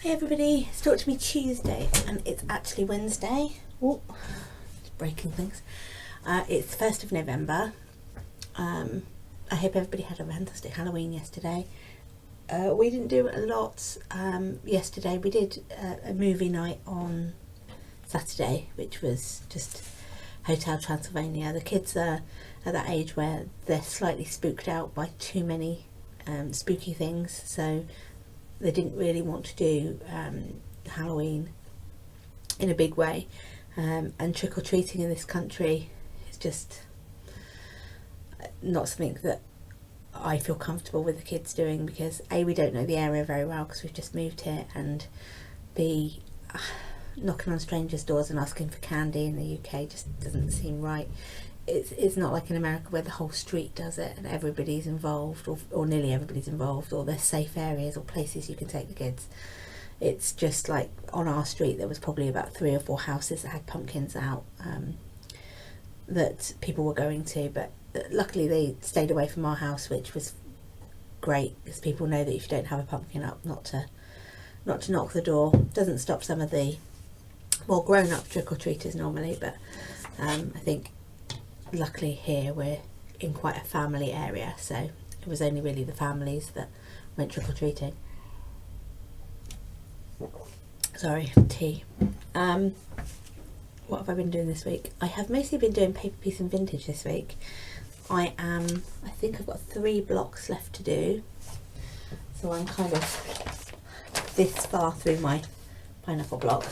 Hey everybody, it's Talk to Me Tuesday and it's actually Wednesday. Oh, just breaking things. It's the 1st of November. I hope everybody had a fantastic Halloween yesterday. We didn't do a lot yesterday. We did a movie night on Saturday, which was just Hotel Transylvania. The kids are at that age where they're slightly spooked out by too many spooky things, so they didn't really want to do Halloween in a big way, and trick-or-treating in this country is just not something that I feel comfortable with the kids doing, because A, we don't know the area very well because we've just moved here, and B, knocking on strangers' doors and asking for candy in the UK just doesn't seem right. It's not like in America where the whole street does it and everybody's involved, or nearly everybody's involved, or there's safe areas or places you can take the kids. It's just like on our street there was probably about 3 or 4 houses that had pumpkins out that people were going to, but luckily they stayed away from our house, which was great, because people know that if you don't have a pumpkin up, not to knock the door. Doesn't stop some of the more grown-up trick-or-treaters normally, but I think luckily here we're in quite a family area, so it was only really the families that went trick-or-treating. Sorry, tea. What have I been doing this week? I have mostly been doing Paper, Piece and Vintage this week. I think I've got 3 blocks left to do, so I'm kind of this far through my pineapple block,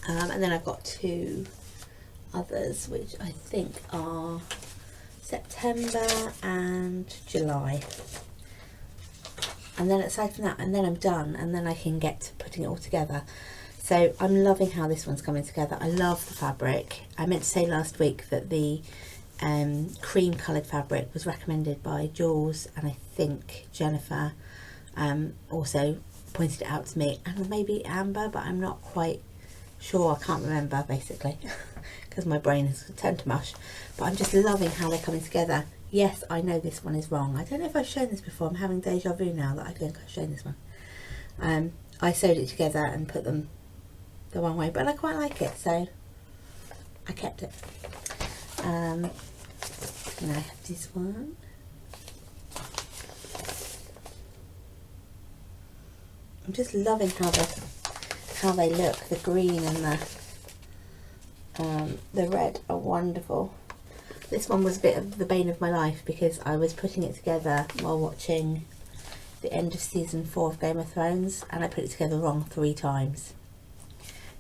and then I've got 2 others which I think are September and July, and then aside from that, and then I'm done, and then I can get to putting it all together. So I'm loving how this one's coming together. I love the fabric. I meant to say last week that the cream coloured fabric was recommended by Jules, and I think Jennifer also pointed it out to me, and maybe Amber, but I'm not quite sure. I can't remember basically because my brain has turned to mush, but I'm just loving how they're coming together. Yes, I know this one is wrong. I don't know if I've shown this before. I'm having deja vu now that I think I've shown this one. I sewed it together and put them the one way, but I quite like it, so I kept it. And I have this one. I'm just loving how they look. The green and the red are wonderful. This one was a bit of the bane of my life because I was putting it together while watching the end of season 4 of Game of Thrones, and I put it together wrong 3 times.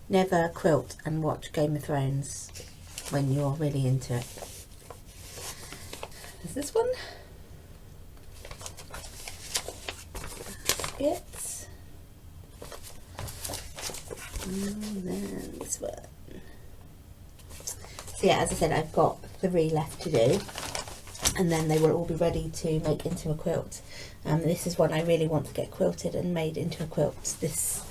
Never quilt and watch Game of Thrones when you're really into it. There's this one. Baskets. And then this one. So yeah, as I said, I've got 3 left to do, and then they will all be ready to make into a quilt. This is one I really want to get quilted and made into a quilt this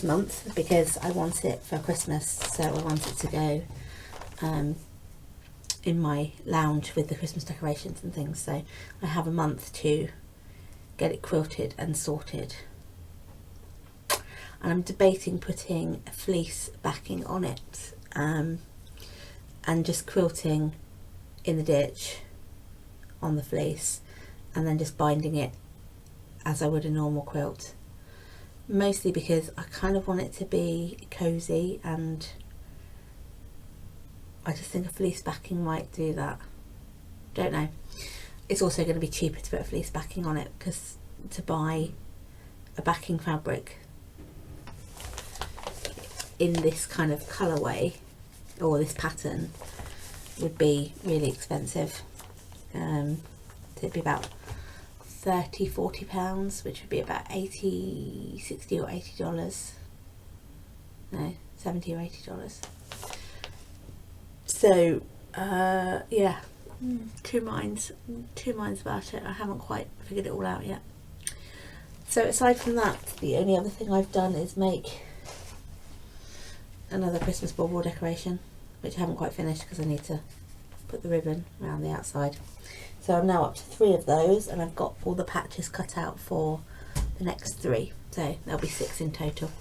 month, because I want it for Christmas, so I want it to go in my lounge with the Christmas decorations and things, so I have a month to get it quilted and sorted. And I'm debating putting a fleece backing on it, and just quilting in the ditch on the fleece, and then just binding it as I would a normal quilt. Mostly because I kind of want it to be cozy, and I just think a fleece backing might do that. Don't know. It's also going to be cheaper to put a fleece backing on it, because to buy a backing fabric in this kind of colourway or this pattern would be really expensive. It'd be about £30–40, which would be about $60 or $80. No, $70 or $80. So yeah, 2 minds about it. I haven't quite figured it all out yet. So aside from that, the only other thing I've done is make another Christmas bauble decoration, which I haven't quite finished because I need to put the ribbon around the outside. So I'm now up to 3 of those, and I've got all the patches cut out for the next 3, so there'll be 6 in total.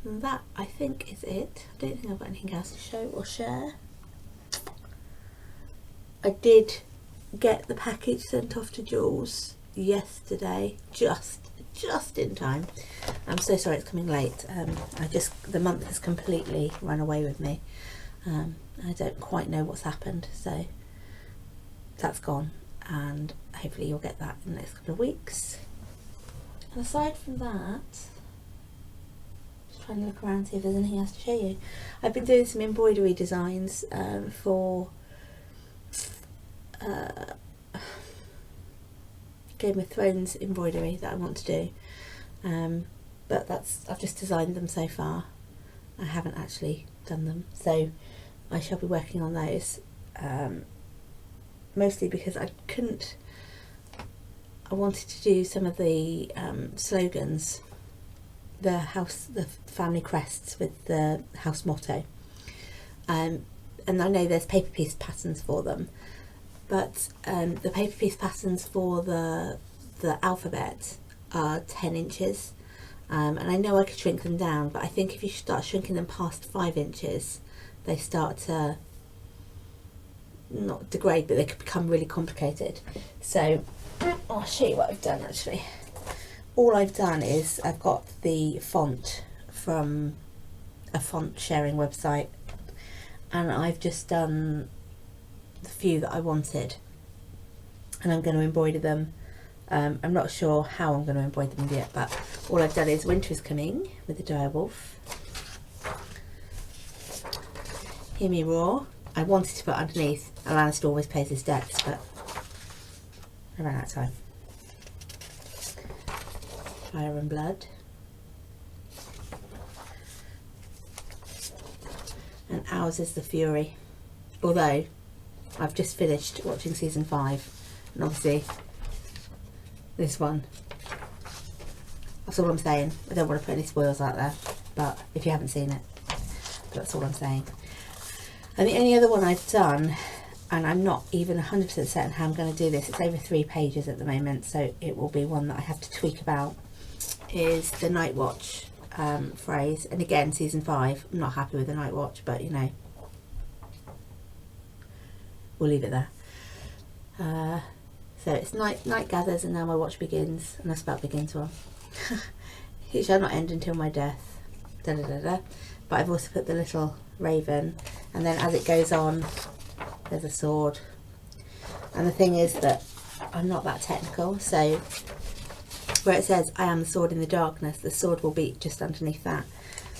That I think is it. I don't think I've got anything else to show or share. I did get the package sent off to Jules yesterday, just in time. I'm so sorry it's coming late. The month has completely run away with me. I don't quite know what's happened, so that's gone, and hopefully you'll get that in the next couple of weeks. And aside from that, just trying to look around, see if there's anything else to show you. I've been doing some embroidery designs for Game of Thrones embroidery that I want to do, but I've just designed them so far. I haven't actually done them, so I shall be working on those, mostly because I wanted to do some of the slogans, the family crests with the house motto, and I know there's paper piece patterns for them, but the paper piece patterns for the alphabet are 10 inches, and I know I could shrink them down, but I think if you start shrinking them past 5 inches, they start to not degrade, but they could become really complicated. So I'll show you what I've done actually. All I've done is I've got the font from a font sharing website, and I've just done the few that I wanted, and I'm going to embroider them. I'm not sure how I'm going to embroider them yet, but all I've done is Winter is Coming with the direwolf, Hear Me Roar. I wanted to put underneath Alanis always pays his debts, but I ran out of time. Fire and Blood, and Ours is the Fury, although I've just finished watching season 5, and obviously this one, that's all I'm saying. I don't want to put any spoilers out there, but if you haven't seen it, that's all I'm saying. And the only other one I've done, and I'm not even 100% certain how I'm going to do this, it's over 3 pages at the moment, so it will be one that I have to tweak about, is the Night Watch phrase. And again, season 5, I'm not happy with the Night Watch, but you know, we'll leave it there. So it's night gathers and now my watch begins, and I spelled begins wrong. It shall not end until my death, da da da da. But I've also put the little raven, and then as it goes on there's a sword. And the thing is that I'm not that technical, so where it says I am the sword in the darkness, the sword will be just underneath that,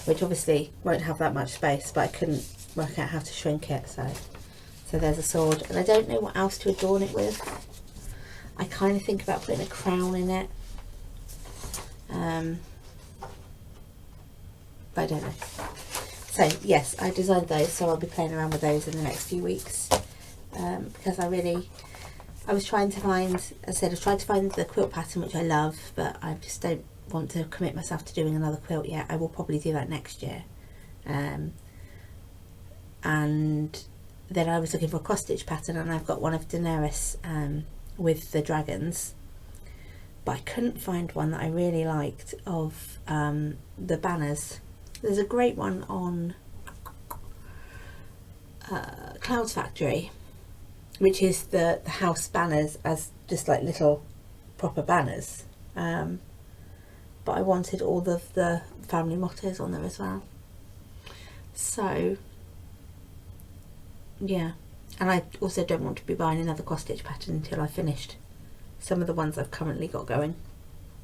which obviously won't have that much space, but I couldn't work out how to shrink it, so there's a sword. And I don't know what else to adorn it with. I kind of think about putting a crown in it, but I don't know. So yes, I designed those, so I'll be playing around with those in the next few weeks, because I was trying to find, as I said, I was trying to find the quilt pattern, which I love, but I just don't want to commit myself to doing another quilt yet. I will probably do that next year. And then I was looking for a cross stitch pattern, and I've got one of Daenerys with the dragons, but I couldn't find one that I really liked of the banners. There's a great one on Clouds Factory, which is the house banners as just like little proper banners, but I wanted all of the family mottos on there as well. So yeah, and I also don't want to be buying another cross stitch pattern until I've finished some of the ones I've currently got going,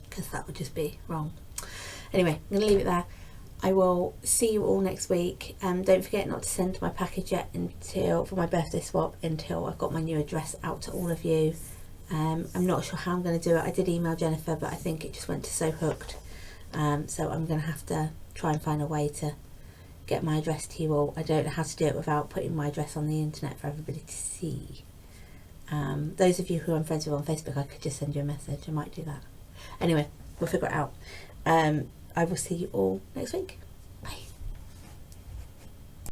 because that would just be wrong. Anyway, I'm going to leave it there. I will see you all next week. Don't forget not to send my package yet for my birthday swap until I've got my new address out to all of you. I'm not sure how I'm going to do it. I did email Jennifer, but I think it just went to So Hooked, so I'm going to have to try and find a way to get my address to you all. I don't know how to do it without putting my address on the internet for everybody to see. Those of you who I'm friends with on Facebook, I could just send you a message. I might do that. Anyway, we'll figure it out. I will see you all next week.